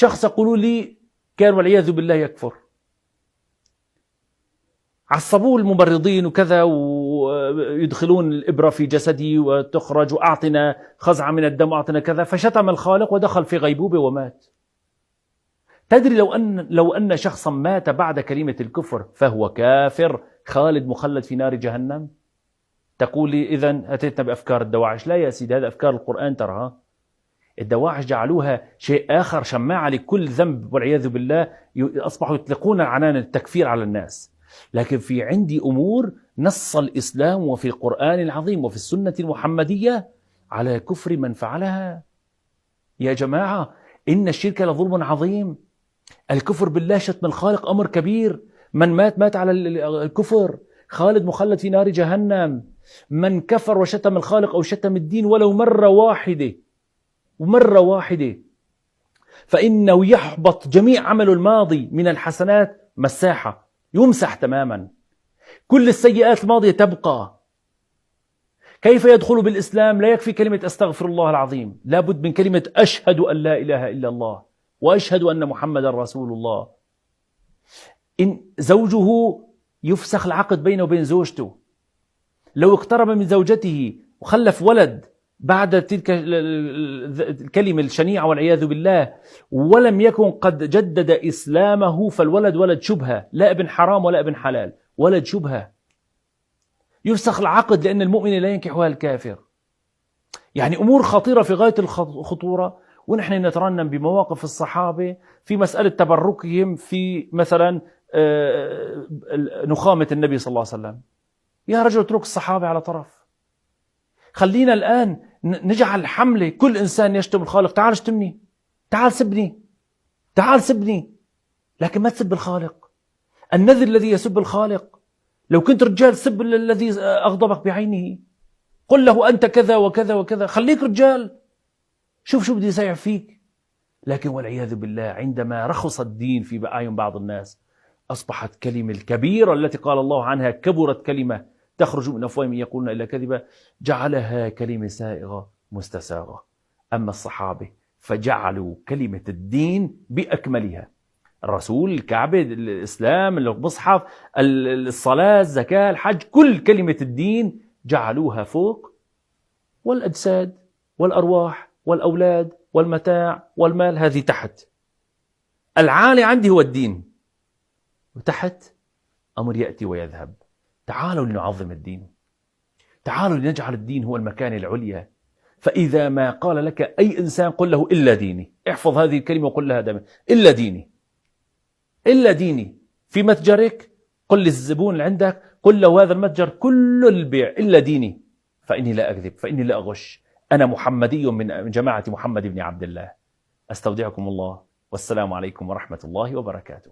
شخص يقولوا لي كان والعياذ بالله يكفر، عصبوه الممرضين وكذا، ويدخلون الإبرة في جسدي وتخرج، وأعطنا خزعة من الدم وأعطنا كذا، فشتم الخالق ودخل في غيبوبة ومات. تدري لو أن شخصا مات بعد كلمة الكفر فهو كافر خالد مخلد في نار جهنم؟ تقول لي إذن أتيتنا بأفكار الدواعش. لا يا سيدي، هذا أفكار القرآن ترى. الدواعش جعلوها شيء آخر، شماعة لكل ذنب والعياذ بالله، أصبحوا يطلقون عنان التكفير على الناس. لكن في عندي أمور نص الإسلام وفي القرآن العظيم وفي السنة المحمدية على كفر من فعلها. يا جماعة، إن الشرك لظلم عظيم. الكفر بالله شتم الخالق أمر كبير. من مات على الكفر خالد مخلد في نار جهنم. من كفر وشتم الخالق أو شتم الدين ولو مرة واحدة فإنه يحبط جميع عمله الماضي من الحسنات مساحة، يمسح تماما. كل السيئات الماضية تبقى. كيف يدخل بالإسلام؟ لا يكفي كلمة أستغفر الله العظيم، لابد من كلمة أشهد أن لا إله إلا الله وأشهد أن محمد رسول الله. إن زوجه يفسخ العقد بينه وبين زوجته، لو اقترب من زوجته وخلف ولد بعد تلك الكلمة الشنيعة والعياذ بالله ولم يكن قد جدد إسلامه، فالولد ولد شبهة، لا ابن حرام ولا ابن حلال، ولد شبهة. يفسخ العقد لأن المؤمن لا ينكحها الكافر. يعني أمور خطيرة في غاية الخطورة. ونحن نترنم بمواقف الصحابة في مسألة تبركهم في مثلا نخامة النبي صلى الله عليه وسلم. يا رجل اترك الصحابة على طرف. خلينا الآن نجعل حملة، كل إنسان يشتم الخالق، تعال اشتمني، تعال سبني، لكن ما تسب الخالق. النذر الذي يسب الخالق، لو كنت رجال سب الذي أغضبك بعينه، قل له أنت كذا وكذا وكذا، خليك رجال، شوف شو بدي يسيع فيك. لكن والعياذ بالله عندما رخص الدين في أعين بعض الناس أصبحت كلمة الكبيرة التي قال الله عنها كبرت كلمة تخرج من أفواههم يقولون إلا كذبا، جعلها كلمة سائغة مستساغة. أما الصحابة فجعلوا كلمة الدين بأكملها. الرسول، الكعبة، الإسلام، المصحف، الصلاة، الزكاة، الحج، كل كلمة الدين جعلوها فوق، والأجساد والأرواح والأولاد والمتاع والمال هذه تحت. العالي عندي هو الدين، وتحت أمر يأتي ويذهب. تعالوا لنعظم الدين، تعالوا لنجعل الدين هو المكان العليا. فإذا ما قال لك أي إنسان قل له إلا ديني، احفظ هذه الكلمة وقل لها دائما، إلا ديني، إلا ديني. في متجرك قل للزبون اللي عندك، قل له هذا المتجر كل البيع إلا ديني، فإني لا أكذب، فإني لا أغش، أنا محمدي من جماعة محمد بن عبد الله. أستودعكم الله، والسلام عليكم ورحمة الله وبركاته.